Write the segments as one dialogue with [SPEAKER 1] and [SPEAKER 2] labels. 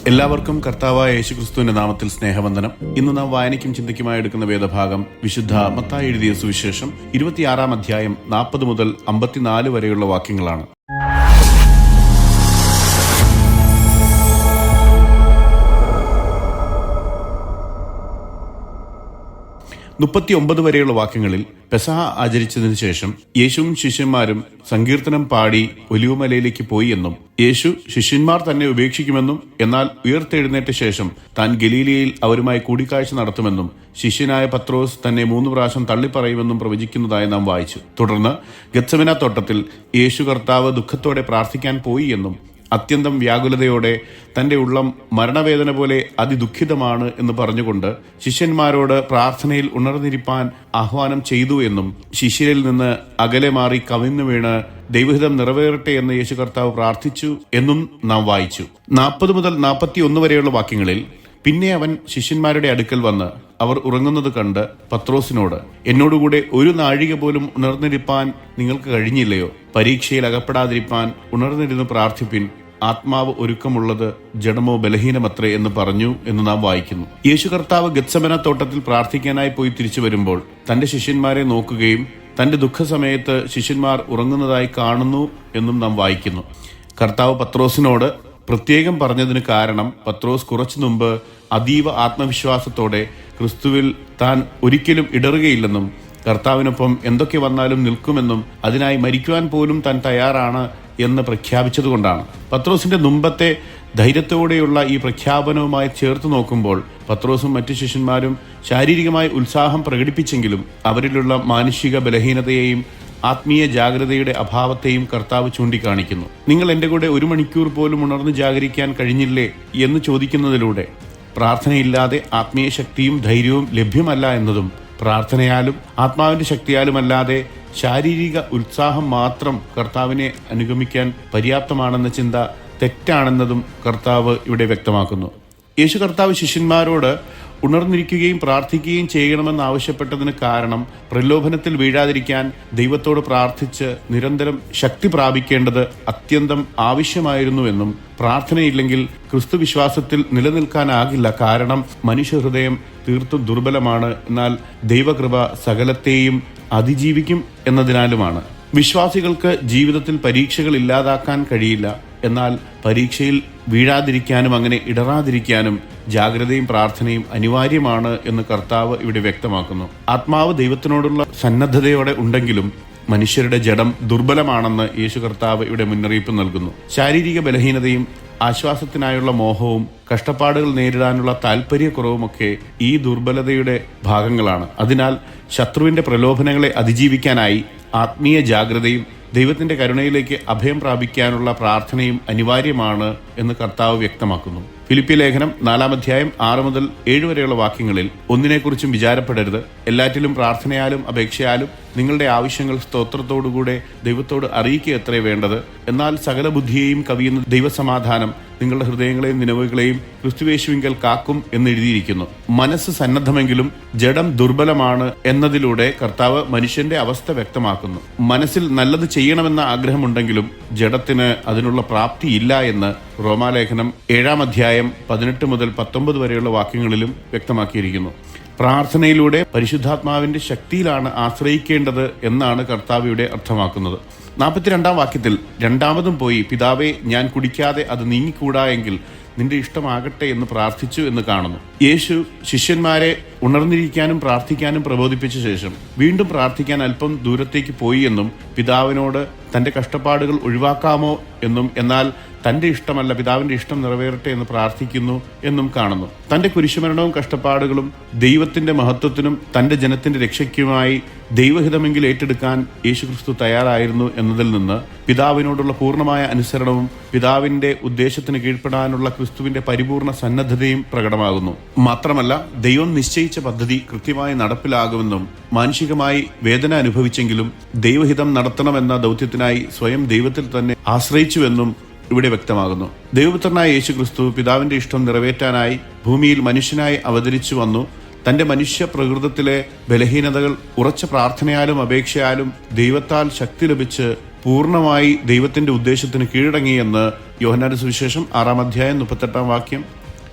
[SPEAKER 1] എല്ലാവർക്കും കർത്താവായ യേശുക്രിസ്തുവിന്റെ നാമത്തിൽ സ്നേഹവന്ദനം. ഇന്ന് നാം വായനയ്ക്കും ചിന്തയ്ക്കുമായി എടുക്കുന്ന വേദഭാഗം വിശുദ്ധ മത്തായി എഴുതിയ സുവിശേഷം 26 അധ്യായം 40 മുതൽ 54 വരെയുള്ള വാക്യങ്ങളാണ്. 39 വരെയുള്ള വാക്യങ്ങളിൽ പെസഹ ആചരിച്ചതിനു ശേഷം യേശുവും ശിഷ്യന്മാരും സങ്കീർത്തനം പാടി ഒലിവുമലയിലേക്ക് പോയി എന്നും യേശു ശിഷ്യന്മാർ തന്നെ ഉപേക്ഷിക്കുമെന്നും എന്നാൽ ഉയർത്തെഴുന്നേറ്റ ശേഷം താൻ ഗലീലയിൽ അവരുമായി കൂടിക്കാഴ്ച നടത്തുമെന്നും ശിഷ്യനായ പത്രോസ് തന്നെ 3 പ്രാവശ്യം തള്ളിപ്പറയുമെന്നും പ്രവചിക്കുന്നതായി നാം വായിച്ചു. തുടർന്ന് ഗെത്സമന തോട്ടത്തിൽ യേശു കർത്താവ് ദുഃഖത്തോടെ പ്രാർത്ഥിക്കാൻ പോയി എന്നും അത്യന്തം വ്യാകുലതയോടെ തന്റെ ഉള്ളം മരണവേദന പോലെ അതിദുഃഖിതമാണ് എന്ന് പറഞ്ഞുകൊണ്ട് ശിഷ്യന്മാരോട് പ്രാർത്ഥനയിൽ ഉണർന്നിരിപ്പാൻ ആഹ്വാനം ചെയ്തു എന്നും ശിഷ്യരിൽ നിന്ന് അകലെ മാറി കവിഞ്ഞു വീണ് ദൈവഹിതം നിറവേറട്ടെ എന്ന് യേശു കർത്താവ് പ്രാർത്ഥിച്ചു എന്നും നാം വായിച്ചു. 40 മുതൽ 41 വരെയുള്ള വാക്യങ്ങളിൽ പിന്നെ അവൻ ശിഷ്യന്മാരുടെ അടുക്കൽ വന്ന് അവർ ഉറങ്ങുന്നത് കണ്ട് പത്രോസിനോട്, എന്നോടുകൂടെ ഒരു നാഴിക പോലും ഉണർന്നിരിപ്പാൻ നിങ്ങൾക്ക് കഴിഞ്ഞില്ലയോ? പരീക്ഷയിൽ അകപ്പെടാതിരിപ്പാൻ ഉണർന്നിരുന്ന് പ്രാർത്ഥിപ്പിൻ. ആത്മാവ് ഒരുക്കമുള്ളത്, ജഡമോ ബലഹീനമത്രേ എന്ന് പറഞ്ഞു എന്ന് നാം വായിക്കുന്നു. യേശു കർത്താവ് ഗെത്സമന തോട്ടത്തിൽ പ്രാർത്ഥിക്കാനായി പോയി തിരിച്ചു വരുമ്പോൾ തന്റെ ശിഷ്യന്മാരെ നോക്കുകയും തന്റെ ദുഃഖസമയത്ത് ശിഷ്യന്മാർ ഉറങ്ങുന്നതായി കാണുന്നു എന്നും നാം വായിക്കുന്നു. കർത്താവ് പത്രോസിനോട് പ്രത്യേകം പറഞ്ഞതിന് കാരണം പത്രോസ് കുറച്ചു മുമ്പ് അതീവ ആത്മവിശ്വാസത്തോടെ ക്രിസ്തുവിൽ താൻ ഒരിക്കലും ഇടറുകയില്ലെന്നും കർത്താവിനൊപ്പം എന്തൊക്കെ വന്നാലും നിൽക്കുമെന്നും അതിനായി മരിക്കുവാൻ പോലും താൻ തയ്യാറാണ് എന്ന് പ്രഖ്യാപിച്ചതുകൊണ്ടാണ്. പത്രോസിന്റെ മുമ്പത്തെ ധൈര്യത്തോടെയുള്ള ഈ പ്രഖ്യാപനവുമായി ചേർത്ത് നോക്കുമ്പോൾ പത്രോസും മറ്റു ശിഷ്യന്മാരും ശാരീരികമായി ഉത്സാഹം പ്രകടിപ്പിച്ചെങ്കിലും അവരിലുള്ള മാനുഷിക ബലഹീനതയെയും ആത്മീയ ജാഗ്രതയുടെ അഭാവത്തെയും കർത്താവ് ചൂണ്ടിക്കാണിക്കുന്നു. നിങ്ങൾ എന്റെ കൂടെ 1 മണിക്കൂർ പോലും ഉണർന്ന് ജാഗരിക്കാൻ കഴിഞ്ഞില്ലേ എന്ന് ചോദിക്കുന്നതിലൂടെ പ്രാർത്ഥനയില്ലാതെ ആത്മീയ ശക്തിയും ധൈര്യവും ലഭ്യമല്ല എന്നതും പ്രാർത്ഥനയാലും ആത്മാവിന്റെ ശക്തിയാലുമല്ലാതെ ശാരീരിക ഉത്സാഹം മാത്രം കർത്താവിനെ അനുഗമിക്കാൻ പര്യാപ്തമാണെന്ന ചിന്ത തെറ്റാണെന്നതും കർത്താവ് ഇവിടെ വ്യക്തമാക്കുന്നു. യേശു കർത്താവ് ശിഷ്യന്മാരോട് ഉണർന്നിരിക്കുകയും പ്രാർത്ഥിക്കുകയും ചെയ്യണമെന്ന് ആവശ്യപ്പെട്ടതിന് കാരണം പ്രലോഭനത്തിൽ വീഴാതിരിക്കാൻ ദൈവത്തോട് പ്രാർത്ഥിച്ച് നിരന്തരം ശക്തി പ്രാപിക്കേണ്ടത് അത്യന്തം ആവശ്യമായിരുന്നുവെന്നും പ്രാർത്ഥനയില്ലെങ്കിൽ ക്രിസ്തു വിശ്വാസത്തിൽ നിലനിൽക്കാനാകില്ല, കാരണം മനുഷ്യഹൃദയം തീർത്തും ദുർബലമാണ്, എന്നാൽ ദൈവകൃപ സകലത്തെയും അതിജീവിക്കും എന്നതിനാലുമാണ്. വിശ്വാസികൾക്ക് ജീവിതത്തിൽ പരീക്ഷകൾ ഇല്ലാതാക്കാൻ കഴിയില്ല, എന്നാൽ പരീക്ഷയിൽ വീഴാതിരിക്കാനും അങ്ങനെ ഇടറാതിരിക്കാനും ജാഗ്രതയും പ്രാർത്ഥനയും അനിവാര്യമാണ് എന്ന് കർത്താവ് ഇവിടെ വ്യക്തമാക്കുന്നു. ആത്മാവ് ദൈവത്തിനോടുള്ള സന്നദ്ധതയോടെ ഉണ്ടെങ്കിലും മനുഷ്യരുടെ ജഡം ദുർബലമാണെന്ന് യേശു കർത്താവ് ഇവിടെ മുന്നറിയിപ്പ് നൽകുന്നു. ശാരീരിക ബലഹീനതയും ആശ്വാസത്തിനായുള്ള മോഹവും കഷ്ടപ്പാടുകൾ നേരിടാനുള്ള താല്പര്യക്കുറവുമൊക്കെ ഈ ദുർബലതയുടെ ഭാഗങ്ങളാണ്. അതിനാൽ ശത്രുവിന്റെ പ്രലോഭനങ്ങളെ അതിജീവിക്കാനായി ആത്മീയ ജാഗ്രതയും ദൈവത്തിന്റെ കരുണയിലേക്ക് അഭയം പ്രാപിക്കാനുള്ള പ്രാർത്ഥനയും അനിവാര്യമാണ് എന്ന് കർത്താവ് വ്യക്തമാക്കുന്നു. ഫിലിപ്പി ലേഖനം 4 അധ്യായം 6 മുതൽ 7 വരെയുള്ള വാക്യങ്ങളിൽ ഒന്നിനെക്കുറിച്ചും വിചാരപ്പെടരുത്, എല്ലാറ്റിലും പ്രാർത്ഥനയാലും അപേക്ഷയാലും നിങ്ങളുടെ ആവശ്യങ്ങൾ സ്തോത്രത്തോടുകൂടെ ദൈവത്തോട് അറിയിക്കുകയത്രേ വേണ്ടത്. എന്നാൽ സകല ബുദ്ധിയെയും കവിയുന്ന ദൈവസമാധാനം നിങ്ങളുടെ ഹൃദയങ്ങളെയും നിലവുകളെയും ക്രിസ്തുയേശുവിങ്കൽ കാക്കും എന്നെഴുതിയിരിക്കുന്നു. മനസ്സ് സന്നദ്ധമെങ്കിലും ജഡം ദുർബലമാണ് എന്നതിലൂടെ കർത്താവ് മനുഷ്യന്റെ അവസ്ഥ വ്യക്തമാക്കുന്നു. മനസ്സിൽ നല്ലത് ചെയ്യണമെന്ന ആഗ്രഹമുണ്ടെങ്കിലും ജഡത്തിന് അതിനുള്ള പ്രാപ്തിയില്ല എന്ന് റോമാലേഖനം 7 അധ്യായം 18 മുതൽ 19 വരെയുള്ള വാക്യങ്ങളിലും വ്യക്തമാക്കിയിരിക്കുന്നു. പ്രാർത്ഥനയിലൂടെ പരിശുദ്ധാത്മാവിന്റെ ശക്തിയിലാണ് ആശ്രയിക്കേണ്ടത് എന്നാണ് കർത്താവ് ഇവിടെ അർത്ഥമാക്കുന്നത്. 42 വാക്യത്തിൽ രണ്ടാമതും പോയി, പിതാവേ, ഞാൻ കുടിക്കാതെ അത് നീങ്ങിക്കൂടാ എങ്കിൽ നിന്റെ ഇഷ്ടമാകട്ടെ എന്ന് പ്രാർത്ഥിച്ചു എന്ന് കാണുന്നു. യേശു ശിഷ്യന്മാരെ ഉണർന്നിരിക്കാനും പ്രാർത്ഥിക്കാനും പ്രബോധിപ്പിച്ച ശേഷം വീണ്ടും പ്രാർത്ഥിക്കാൻ അല്പം ദൂരത്തേക്ക് പോയി എന്നും പിതാവിനോട് തന്റെ കഷ്ടപ്പാടുകൾ ഒഴിവാക്കാമോ എന്നും എന്നാൽ തന്റെ ഇഷ്ടമല്ല പിതാവിന്റെ ഇഷ്ടം നിറവേറട്ടെ എന്ന് പ്രാർത്ഥിക്കുന്നു എന്നും കാണുന്നു. തന്റെ കുരിശുമരണവും കഷ്ടപ്പാടുകളും ദൈവത്തിന്റെ മഹത്വത്തിനും തന്റെ ജനത്തിന്റെ രക്ഷയ്ക്കുമായി ദൈവഹിതമെങ്കിൽ ഏറ്റെടുക്കാൻ യേശുക്രിസ്തു തയ്യാറായിരുന്നു എന്നതിൽ നിന്ന് പിതാവിനോടുള്ള പൂർണ്ണമായ അനുസരണവും പിതാവിന്റെ ഉദ്ദേശത്തിന് കീഴ്പ്പെടാനുള്ള ക്രിസ്തുവിന്റെ പരിപൂർണ സന്നദ്ധതയും പ്രകടമാകുന്നു. മാത്രമല്ല ദൈവം നിശ്ചയിച്ച പദ്ധതി കൃത്യമായി നടപ്പിലാകുമെന്നും മാനുഷികമായി വേദന അനുഭവിച്ചെങ്കിലും ദൈവഹിതം നടത്തണമെന്ന ദൗത്യത്തിനായി സ്വയം ദൈവത്തിൽ തന്നെ ആശ്രയിച്ചുവെന്നും ഇവിടെ വ്യക്തമാകുന്നു. ദൈവപുത്രനായ യേശുക്രിസ്തു പിതാവിന്റെ ഇഷ്ടം നിറവേറ്റാനായി ഭൂമിയിൽ മനുഷ്യനായി അവതരിച്ചു വന്നു. തന്റെ മനുഷ്യ പ്രകൃതത്തിലെ ബലഹീനതകൾ ഉറച്ച പ്രാർത്ഥനയാലും അപേക്ഷയാലും ദൈവത്താൽ ശക്തി ലഭിച്ച് പൂർണ്ണമായി ദൈവത്തിന്റെ ഉദ്ദേശത്തിന് കീഴടങ്ങിയെന്ന് യോഹന്നാന്റെ സുവിശേഷം 6-ാം അധ്യായം 38-ാം വാക്യം,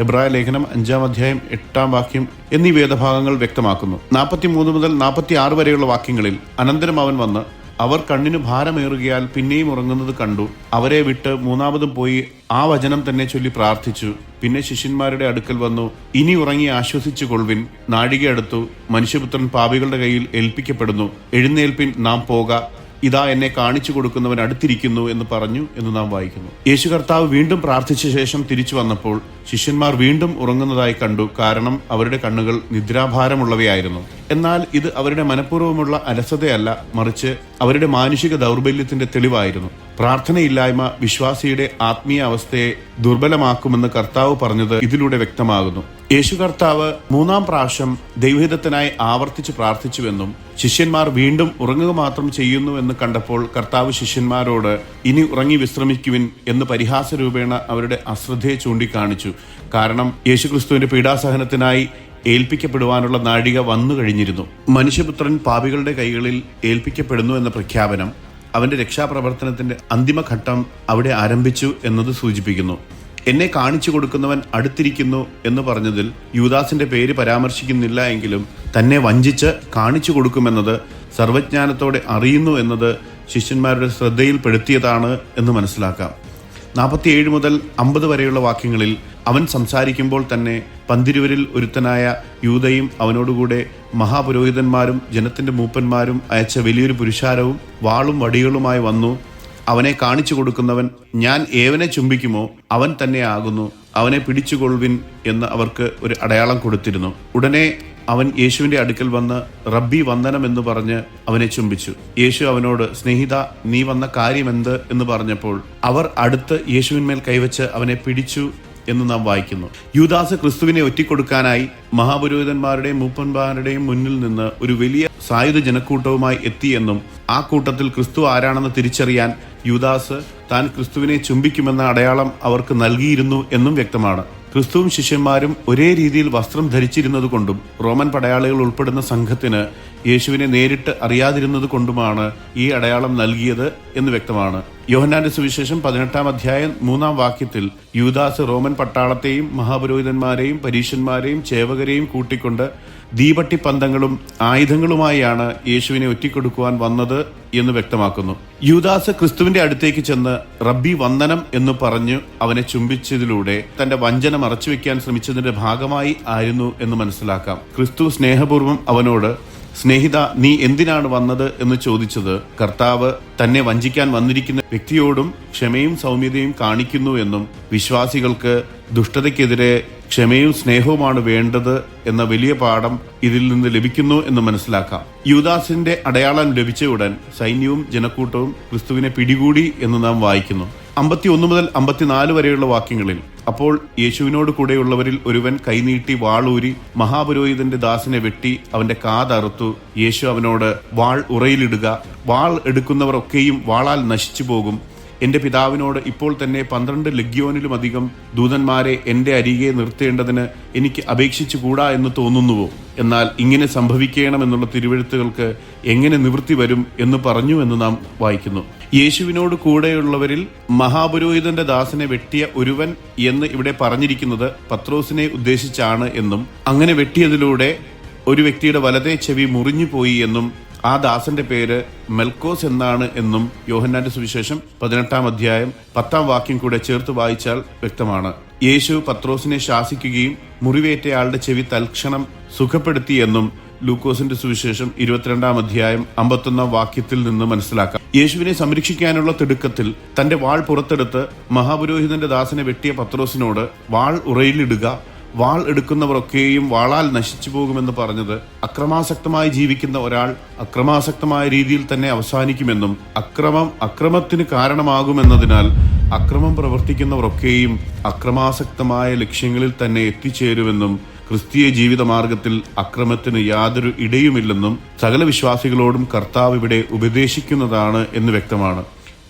[SPEAKER 1] എബ്രായ ലേഖനം 5-ാം അധ്യായം 8-ാം വാക്യം എന്നീ വേദഭാഗങ്ങൾ വ്യക്തമാക്കുന്നു. 43 മുതൽ 46 വരെയുള്ള വാക്യങ്ങളിൽ അനന്തരം അവൻ വന്ന് അവർ കണ്ണിന് ഭാരമേറുകയാൽ പിന്നെയും ഉറങ്ങുന്നത് കണ്ടു. അവരെ വിട്ട് മൂന്നാമതും പോയി ആ വചനം തന്നെ ചൊല്ലി പ്രാർത്ഥിച്ചു. പിന്നെ ശിഷ്യന്മാരുടെ അടുക്കൽ വന്നു, ഇനി ഉറങ്ങി ആശ്വസിച്ചു കൊള്ളുവിൻ, നാഴിക അടുത്തു, മനുഷ്യപുത്രൻ പാപികളുടെ കയ്യിൽ ഏൽപ്പിക്കപ്പെടുന്നു. എഴുന്നേൽപ്പിൻ, നാം പോക, ഇതാ എന്നെ കാണിച്ചു കൊടുക്കുന്നവൻ അടുത്തിരിക്കുന്നു എന്ന് പറഞ്ഞു എന്ന് നാം വായിക്കുന്നു. യേശു കർത്താവ് വീണ്ടും പ്രാർത്ഥിച്ച ശേഷം തിരിച്ചു വന്നപ്പോൾ ശിഷ്യന്മാർ വീണ്ടും ഉറങ്ങുന്നതായി കണ്ടു. കാരണം അവരുടെ കണ്ണുകൾ നിദ്രാഭാരമുള്ളവയായിരുന്നു. എന്നാൽ ഇത് അവരുടെ മനഃപൂർവ്വമുള്ള അലസതയല്ല, മറിച്ച് അവരുടെ മാനുഷിക ദൗർബല്യത്തിന്റെ തെളിവായിരുന്നു. പ്രാർത്ഥനയില്ലായ്മ വിശ്വാസിയുടെ ആത്മീയ അവസ്ഥയെ ദുർബലമാക്കുമെന്ന് കർത്താവ് പറഞ്ഞത് ഇതിലൂടെ വ്യക്തമാകുന്നു. യേശു കർത്താവ് 3-ാം പ്രാവശ്യം ദൈവഹിതത്തിനായി ആവർത്തിച്ച് പ്രാർത്ഥിച്ചുവെന്നും ശിഷ്യന്മാർ വീണ്ടും ഉറങ്ങുക മാത്രം ചെയ്യുന്നു എന്ന് കണ്ടപ്പോൾ കർത്താവ് ശിഷ്യന്മാരോട് ഇനി ഉറങ്ങി വിശ്രമിക്കുവിൻ എന്ന് പരിഹാസരൂപേണ അവരുടെ അശ്രദ്ധയെ ചൂണ്ടിക്കാണിച്ചു. കാരണം യേശുക്രിസ്തുവിന്റെ പീഡാസഹനത്തിനായി ഏൽപ്പിക്കപ്പെടുവാനുള്ള നാഴിക വന്നു കഴിഞ്ഞിരുന്നു. മനുഷ്യപുത്രൻ പാപികളുടെ കൈകളിൽ ഏൽപ്പിക്കപ്പെടുന്നു എന്ന പ്രഖ്യാപനം അവന്റെ രക്ഷാപ്രവർത്തനത്തിന്റെ അന്തിമഘട്ടം അവിടെ ആരംഭിച്ചു എന്നത് സൂചിപ്പിക്കുന്നു. എന്നെ കാണിച്ചു കൊടുക്കുന്നവൻ അടുത്തിരിക്കുന്നു എന്ന് പറഞ്ഞതിൽ യൂദാസിന്റെ പേര് പരാമർശിക്കുന്നില്ല എങ്കിലും തന്നെ വഞ്ചിച്ച് കാണിച്ചു കൊടുക്കുമെന്നത് സർവജ്ഞാനത്തോടെ അറിയുന്നു എന്നത് ശിഷ്യന്മാരുടെ ശ്രദ്ധയിൽപ്പെടുത്തിയതാണ് എന്ന് മനസ്സിലാക്കാം. 47 മുതൽ 50 വരെയുള്ള വാക്യങ്ങളിൽ അവൻ സംസാരിക്കുമ്പോൾ തന്നെ പന്തിരുവരിൽ ഒരുത്തനായ യൂദയും അവനോടുകൂടെ മഹാപുരോഹിതന്മാരും ജനത്തിന്റെ മൂപ്പന്മാരും അയച്ച വലിയൊരു പുരുഷാരവും വാളും വടികളുമായി വന്നു. അവനെ കാണിച്ചു കൊടുക്കുന്നവൻ ഞാൻ ഏവനെ ചുംബിക്കുമോ അവൻ തന്നെ ആകുന്നു, അവനെ പിടിച്ചുകൊള്ളുവിൻ എന്ന് അവർക്ക് ഒരു അടയാളം കൊടുത്തിരുന്നു. ഉടനെ അവൻ യേശുവിന്റെ അടുക്കൽ വന്ന് റബ്ബി വന്ദനം എന്ന് പറഞ്ഞ് അവനെ ചുംബിച്ചു. യേശു അവനോട്, സ്നേഹിത, നീ വന്ന കാര്യമെന്ത് എന്ന് പറഞ്ഞപ്പോൾ അവർ അടുത്ത് യേശുവിന്മേൽ കൈവച്ച് അവനെ പിടിച്ചു എന്ന് നാം വായിക്കുന്നു. യൂദാസ് ക്രിസ്തുവിനെ ഒറ്റിക്കൊടുക്കാനായി മഹാപുരോഹിതന്മാരുടെയും മൂപ്പന്മാരുടെയും മുന്നിൽ നിന്ന് ഒരു വലിയ സായുധ ജനക്കൂട്ടവുമായി എത്തിയെന്നും ആ കൂട്ടത്തിൽ ക്രിസ്തു ആരാണെന്ന് തിരിച്ചറിയാൻ യൂദാസ് താൻ ക്രിസ്തുവിനെ ചുംബിക്കുമെന്ന അടയാളം അവർക്ക് നൽകിയിരുന്നു എന്നും വ്യക്തമാണ്. ക്രിസ്തുവും ശിഷ്യന്മാരും ഒരേ രീതിയിൽ വസ്ത്രം ധരിച്ചിരുന്നത് കൊണ്ടും റോമൻ പടയാളികൾ ഉൾപ്പെടുന്ന സംഘത്തിന് യേശുവിനെ നേരിട്ട് അറിയാതിരുന്നത് കൊണ്ടുമാണ് ഈ അടയാളം നൽകിയത് എന്ന് വ്യക്തമാണ്. യോഹന്നാന്റെ സുവിശേഷം 18-ാം അധ്യായം 3-ാം വാക്യത്തിൽ യൂദാസ് റോമൻ പട്ടാളത്തെയും മഹാപുരോഹിതന്മാരെയും പരീശന്മാരെയും ചേവകരെയും കൂട്ടിക്കൊണ്ട് ദീപട്ടിപ്പന്തങ്ങളും ആയുധങ്ങളുമായാണ് യേശുവിനെ ഒറ്റിക്കൊടുക്കുവാൻ വന്നത് എന്ന് വ്യക്തമാക്കുന്നു. യൂദാസ് ക്രിസ്തുവിന്റെ അടുത്തേക്ക് ചെന്ന് റബ്ബി വന്ദനം എന്ന് പറഞ്ഞു അവനെ ചുംബിച്ചതിലൂടെ തന്റെ വഞ്ചന മറച്ചുവെക്കാൻ ശ്രമിച്ചതിന്റെ ഭാഗമായി ആയിരുന്നു എന്ന് മനസ്സിലാക്കാം. ക്രിസ്തു സ്നേഹപൂർവ്വം അവനോട്, സ്നേഹിത, നീ എന്തിനാണ് വന്നത് എന്ന് ചോദിച്ചത് കർത്താവ് തന്നെ വഞ്ചിക്കാൻ വന്നിരിക്കുന്ന വ്യക്തിയോടും ക്ഷമയും സൗമ്യതയും കാണിക്കുന്നു എന്നും വിശ്വാസികൾക്ക് ദുഷ്ടതയ്ക്കെതിരെ ക്ഷമയും സ്നേഹവുമാണ് വേണ്ടത് എന്ന വലിയ പാഠം ഇതിൽ നിന്ന് ലഭിക്കുന്നു എന്ന് മനസ്സിലാക്കാം. യൂദാസിന്റെ അടയാളം ലഭിച്ച ഉടൻ സൈന്യവും ജനക്കൂട്ടവും ക്രിസ്തുവിനെ പിടികൂടി എന്ന് നാം വായിക്കുന്നു. 51 മുതൽ 54 വരെയുള്ള വാക്യങ്ങളിൽ അപ്പോൾ യേശുവിനോട് കൂടെയുള്ളവരിൽ ഒരുവൻ കൈനീട്ടി വാളൂരി മഹാപുരോഹിതന്റെ ദാസനെ വെട്ടി അവന്റെ കാതറുത്തു. യേശു അവനോട്, വാൾ ഉറയിലിടുക, വാൾ എടുക്കുന്നവർ ഒക്കെയും വാളാൽ നശിച്ചു പോകും. എന്റെ പിതാവിനോട് ഇപ്പോൾ തന്നെ 12 ലഗ്യോനിലുമധികം ദൂതന്മാരെ എന്റെ അരികെ നിർത്തേണ്ടതിന് എനിക്ക് അപേക്ഷിച്ചുകൂടാ എന്ന് തോന്നുന്നുവോ? എന്നാൽ ഇങ്ങനെ സംഭവിക്കണമെന്നുള്ള തിരുവെഴുത്തുകൾക്ക് എങ്ങനെ നിവൃത്തി വരും എന്ന് പറഞ്ഞു എന്ന് നാം വായിക്കുന്നു. യേശുവിനോട് കൂടെയുള്ളവരിൽ മഹാപുരോഹിതന്റെ ദാസനെ വെട്ടിയ ഒരുവൻ എന്ന് ഇവിടെ പറഞ്ഞിരിക്കുന്നത് പത്രോസിനെ ഉദ്ദേശിച്ചാണ് എന്നും അങ്ങനെ വെട്ടിയതിലൂടെ ഒരു വ്യക്തിയുടെ വലതേ ചെവി മുറിഞ്ഞുപോയി എന്നും ആ ദാസന്റെ പേര് മെൽക്കോസ് എന്നാണ് എന്നും യോഹന്നാന്റെ സുവിശേഷം 18-ാം അധ്യായം 10-ാം വാക്യം കൂടെ ചേർത്ത് വായിച്ചാൽ വ്യക്തമാണ്. യേശു പത്രോസിനെ ശാസിക്കുകയും മുറിവേറ്റയാളുടെ ചെവി തൽക്ഷണം സുഖപ്പെടുത്തിയെന്നും ലൂക്കോസിന്റെ സുവിശേഷം 22-ാം അധ്യായം 51-ാം വാക്യത്തിൽ നിന്ന് മനസ്സിലാക്കാം. യേശുവിനെ സംരക്ഷിക്കാനുള്ള തിടുക്കത്തിൽ തന്റെ വാൾ പുറത്തെടുത്ത് മഹാപുരോഹിതന്റെ ദാസനെ വെട്ടിയ പത്രോസിനോട് വാൾ ഉറയിലിടുക, വാൾ എടുക്കുന്നവരൊക്കെയും വാളാൽ നശിച്ചു പോകുമെന്ന് പറഞ്ഞത് അക്രമാസക്തമായി ജീവിക്കുന്ന ഒരാൾ അക്രമാസക്തമായ രീതിയിൽ തന്നെ അവസാനിക്കുമെന്നും അക്രമത്തിന് കാരണമാകുമെന്നതിനാൽ അക്രമം പ്രവർത്തിക്കുന്നവരൊക്കെയും അക്രമാസക്തമായ ലക്ഷ്യങ്ങളിൽ തന്നെ എത്തിച്ചേരുമെന്നും ക്രിസ്തീയ ജീവിതമാർഗത്തിൽ അക്രമത്തിന് യാതൊരു ഇടയുമില്ലെന്നും സകല വിശ്വാസികളോടും കർത്താവ് ഇവിടെ ഉപദേശിക്കുന്നതാണ് എന്ന് വ്യക്തമാണ്.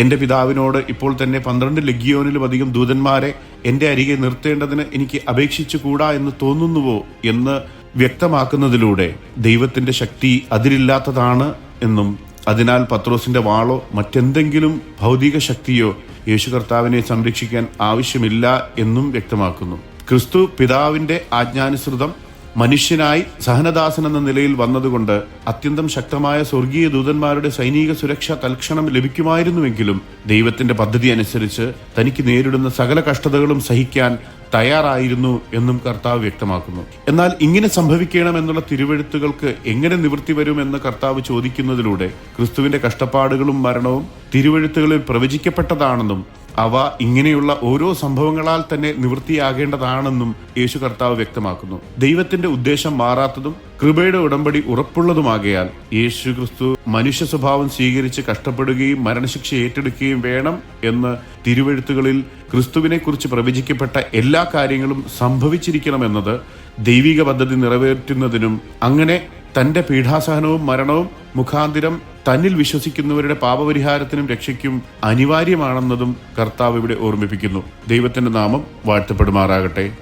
[SPEAKER 1] എന്റെ പിതാവിനോട് ഇപ്പോൾ തന്നെ 12 ലഗ്യോനിലുമധികം ദൂതന്മാരെ എന്റെ അരികെ നിർത്തേണ്ടതിന് എനിക്ക് അപേക്ഷിച്ചുകൂടാ എന്ന് തോന്നുന്നുവോ എന്ന് വ്യക്തമാക്കുന്നതിലൂടെ ദൈവത്തിന്റെ ശക്തി അതിരില്ലാത്തതാണ് എന്നും അതിനാൽ പത്രോസിന്റെ വാളോ മറ്റെന്തെങ്കിലും ഭൗതിക ശക്തിയോ യേശു കർത്താവിനെ സംരക്ഷിക്കാൻ ആവശ്യമില്ല എന്നും വ്യക്തമാക്കുന്നു. ക്രിസ്തു പിതാവിന്റെ ആജ്ഞാനുസൃതം മനുഷ്യനായി സഹനദാസൻ എന്ന നിലയിൽ വന്നതുകൊണ്ട് അത്യന്തം ശക്തമായ സ്വർഗീയ ദൂതന്മാരുടെ സൈനിക സുരക്ഷ തൽക്ഷണം ലഭിക്കുമായിരുന്നുവെങ്കിലും ദൈവത്തിന്റെ പദ്ധതി അനുസരിച്ച് തനിക്ക് നേരിടുന്ന സകല കഷ്ടതകളും സഹിക്കാൻ തയ്യാറായിരുന്നു എന്നും കർത്താവ് വ്യക്തമാക്കുന്നു. എന്നാൽ ഇങ്ങനെ സംഭവിക്കണമെന്നുള്ള തിരുവെഴുത്തുകൾക്ക് എങ്ങനെ നിവൃത്തി വരുമെന്ന് കർത്താവ് ചോദിക്കുന്നതിലൂടെ ക്രിസ്തുവിന്റെ കഷ്ടപ്പാടുകളും മരണവും തിരുവെഴുത്തുകളിൽ പ്രവചിക്കപ്പെട്ടതാണെന്നും അവ ഇങ്ങനെയുള്ള ഓരോ സംഭവങ്ങളാൽ തന്നെ നിവൃത്തിയാകേണ്ടതാണെന്നും യേശു കർത്താവ് വ്യക്തമാക്കുന്നു. ദൈവത്തിന്റെ ഉദ്ദേശം മാറാത്തതും കൃപയുടെ ഉടമ്പടി ഉറപ്പുള്ളതുമാകയാൽ യേശു ക്രിസ്തു മനുഷ്യ സ്വഭാവം സ്വീകരിച്ച് കഷ്ടപ്പെടുകയും മരണശിക്ഷ ഏറ്റെടുക്കുകയും വേണം എന്ന് തിരുവെഴുത്തുകളിൽ ക്രിസ്തുവിനെ കുറിച്ച് പ്രവചിക്കപ്പെട്ട എല്ലാ കാര്യങ്ങളും സംഭവിച്ചിരിക്കണമെന്നത് ദൈവിക പദ്ധതി നിറവേറ്റുന്നതിനും അങ്ങനെ തന്റെ പീഠാസഹനവും മരണവും മുഖാന്തിരം തന്നിൽ വിശ്വസിക്കുന്നവരുടെ പാപപരിഹാരത്തിനും രക്ഷയ്ക്കും അനിവാര്യമാണെന്നതും കർത്താവ് ഇവിടെ ഓർമ്മിപ്പിക്കുന്നു. ദൈവത്തിന്റെ നാമം വാഴ്ത്തപ്പെടുമാറാകട്ടെ.